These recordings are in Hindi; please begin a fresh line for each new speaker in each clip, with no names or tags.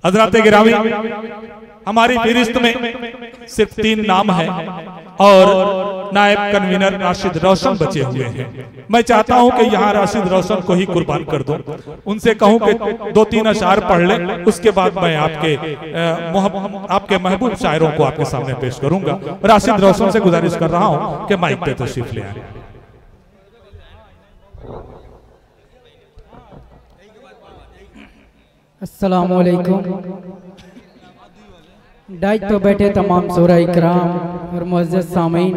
हज़रात गिरामी, हमारी फहरिस्त में सिर्फ 3 नाम हैं और नायब कन्वीनर राशिद रोशन बचे हुए हैं। मैं चाहता हूं कि यहाँ राशिद रोशन को ही कुर्बान कर दूं, उनसे कहूं कि 2-3 अशार पढ़ लें, उसके बाद मैं आपके महबूब शायरों को आपके सामने पेश करूंगा। राशिद रोशन से गुजारिश कर रहा हूं कि माइक पे तशरीफ ले आए।
अस्सलाम वालेकुम। डाइट पर बैठे तमाम शोरा इकराम और मुअज़्ज़ज़ सामीन,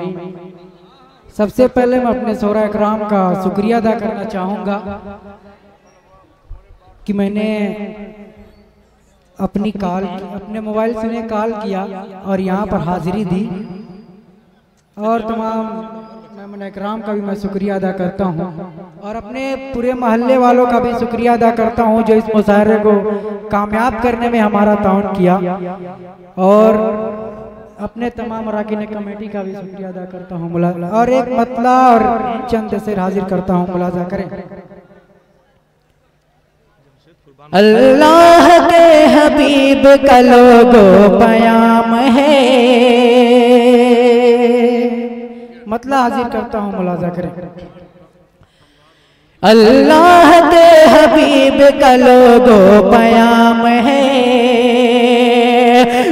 सबसे पहले मैं अपने शोरा इकराम का शुक्रिया अदा करना चाहूँगा कि मैंने अपने मोबाइल से उन्हें कॉल किया और यहाँ पर हाजिरी दी, और तमाम मेहमान इकराम का भी मैं शुक्रिया अदा करता हूँ, और अपने पूरे मोहल्ले वालों का भी शुक्रिया अदा करता हूँ जो इस मुशायरे को कामयाब करने में हमारा ताउन किया, और अपने तमाम अरकान कमेटी का भी शुक्रिया अदा करता हूँ। और एक मतला और चंद शेर हाजिर करता हूँ, मुलाजा करें। अल्लाह के हबीब का लोगो पयाम है, मतला हाजिर करता हूँ, मुलाजा करें। अल्लाह के हबीब का लोगो पयाम है,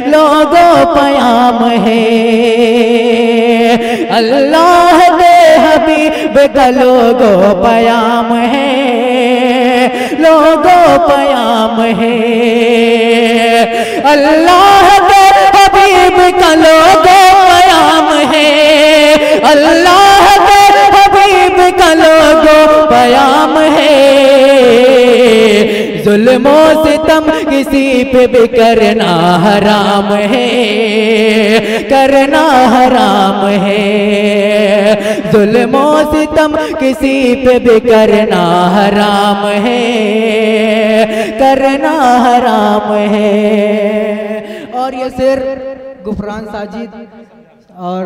लोगो पयाम है। अल्लाह के हबीब का लोगो पयाम है, लोगो पयाम है। अल्लाह के हबीब का लोगो पयाम है, अल्लाह के हबीब का लोगो पयाम है। जुल्म और सितम किसी पे भी करना हराम है, करना हराम है। जुल्म और सितम किसी पे भी करना हराम है, करना हराम है। और ये शेर गुफरान साजिद और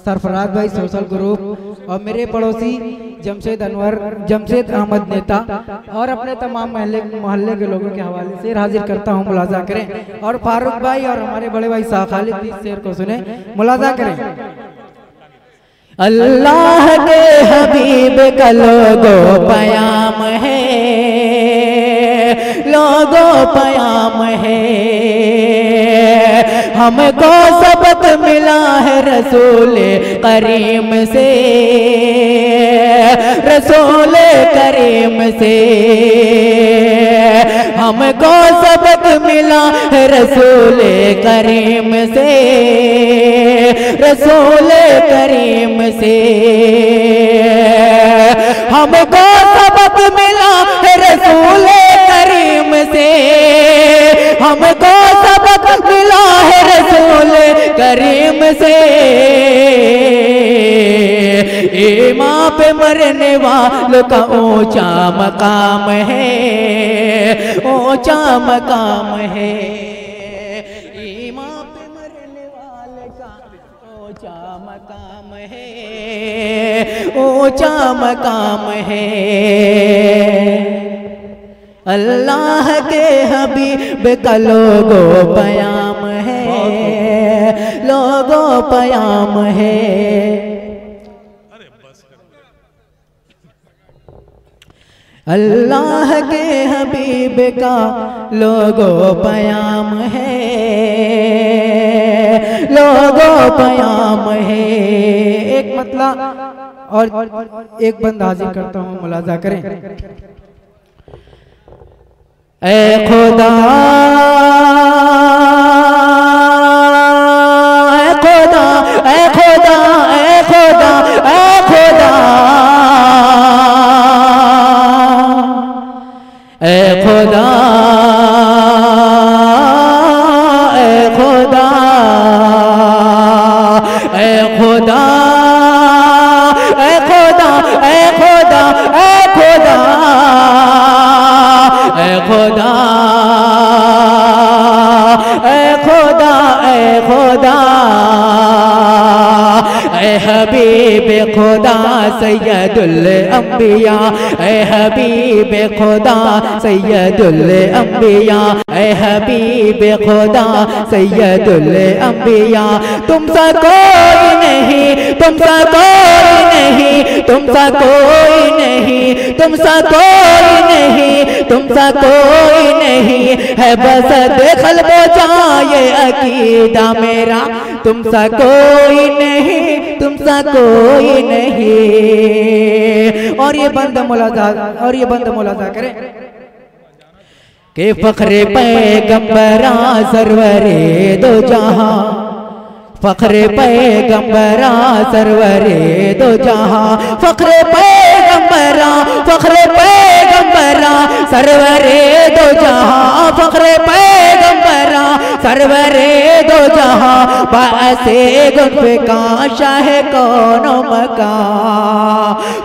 सरफराज भाई सोशल ग्रुप और मेरे पड़ोसी जमशेद अहमद नेता और अपने तमाम मोहल्ले के लोगों के हवाले से हाजिर करता हूँ, मुलाजा करें। और फारूक भाई और हमारे बड़े भाई शाह खालिद इस शेर को सुने, मुलाजा करें। अल्लाह के हबीब का लोगो पयाम है, लोगो पयाम है। हमको सबक मिला है रसूल करीम से, रसूल करीम से। हमको सबक मिला है रसूल करीम से, रसूल करीम से। हमको सबक मिला है रसूल करीम से, हमको सबक मिला है रसूल करीम से। ईमान पे मरने वालों का ऊंचा मकाम है, ऊंचा मकाम है। ईमान पे मरने वाले का ऊंचा मकाम है, ऊंचा मकाम है। अल्लाह के हबीब का लोगो पयाम है, लोगो पयाम है। अल्लाह के हबीब का लोगो पयाम है, लोगो पयाम है। एक मतला और एक बंद हाजिर करता हूँ, मुलाजा करें। ऐ खुदा, ऐ खुदा, ऐ खुदा, ऐ खुदा, ऐ खुदा, ऐ खुदा, ऐ खुदा, ऐ खुदा, ऐ खुदा, ऐ खुदा, ऐ खुदा, ऐ खुदा,
सैयदुल अंबिया, ऐ हबीब खुदा सैयदुल अंबिया, ऐ हबीब खुदा सैयदुल अंबिया। तुमसा कोई नहीं, तुमसा कोई नहीं, तुमसा कोई नहीं, तुमसा कोई नहीं, तुमसा कोई नहीं है बस देखल बोझाए अकीदा मेरा। तुमसा कोई नहीं, तुमसा कोई नहीं। और ये बंद मुलाजा करें के फखरे पैगंबरा सरवरे दो जहां, फखरे पैगंबरा सरवरे दो जहां, फखरे पैगंबरा, फखरे पैगंबरा सरवरे दो जहां, फखरे पैगंबरा सरवरे दो जहां। बासे गुन पे काशा है कौनो मका,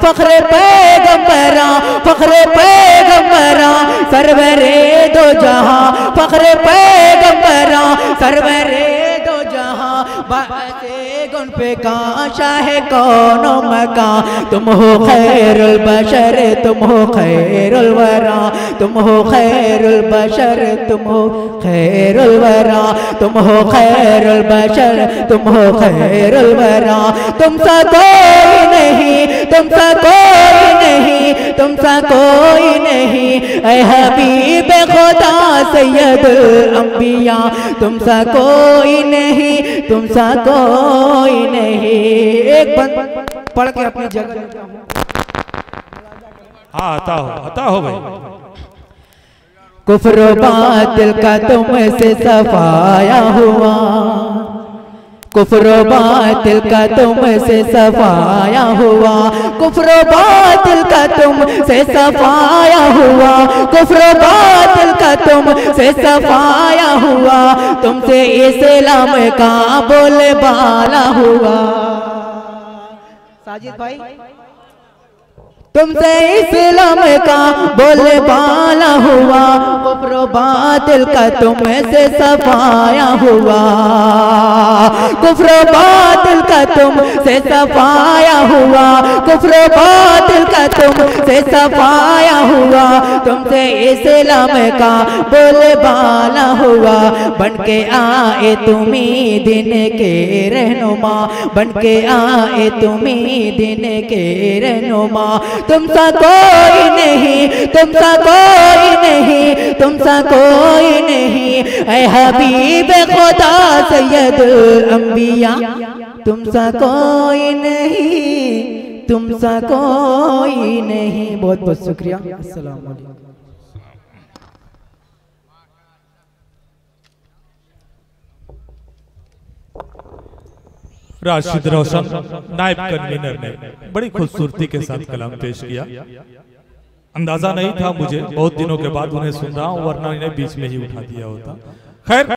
फखरे पैगंबरा, फखरे पैगंबरा सरवरे दो जहां, फखरे पैगंबरा सरवरे दो जहां। बासे गुन पे काशा है कौनो मका। तुम हो खैरुल बशर, तुम हो खैरुल वरा, तुम हो खैरुल बशर, तुम हो खैरुल वरा, तुम हो खैरुल बशर, तुम हो खैरुल वरा। तुमसा कोई नहीं, तुमसा कोई नहीं, तुमसा कोई नहीं, ऐ हबीब खुदा सैयदुल अंबिया। तुमसा कोई नहीं, तुमसा कोई नहीं। एक बंद पढ़ के अपनी जगह।
हाँ आता हो भाई।
कुफ्र बातिल का तुमसे सफाया हुआ, कुफ्र बातिल का तुमसे सफाया हुआ, कुफ्र बातिल का तुमसे सफाया हुआ, कुफ्र बातिल का तुमसे सफाया हुआ। तुमसे इस्लाम का बोलबाला हुआ। साजिद भाई तुमसे इस्लाम का बोलबाला हुआ, कुफ्र बातिल का तुमसे सफाया हुआ, कुफ्र बातिल का तुमसे सफाया हुआ, कुफ्र बातिल का तुमसे सफाया हुआ। तुमसे इस्लाम का बोलबाला हुआ। बनके आए तुम्हीं दिन के रहनुमा, बनके आए तुम्हीं दिन के रहनुमा। तुमसा कोई नहीं, तुमसा कोई नहीं, तुमसा कोई नहीं, ऐ हबीब खुदा सैयदुल अंबिया। तुमसा कोई नहीं, तुमसा कोई नहीं। बहुत बहुत शुक्रिया। अस्सलाम वालेकुम।
राशिद रोशन नायब कन्वीनर ने बड़ी खूबसूरती के साथ कलाम पेश किया। अंदाजा नहीं था मुझे, बहुत दिनों के बाद उन्हें सुन रहा हूं, वरना इन्हें बीच में ही उठा दिया होता। खैर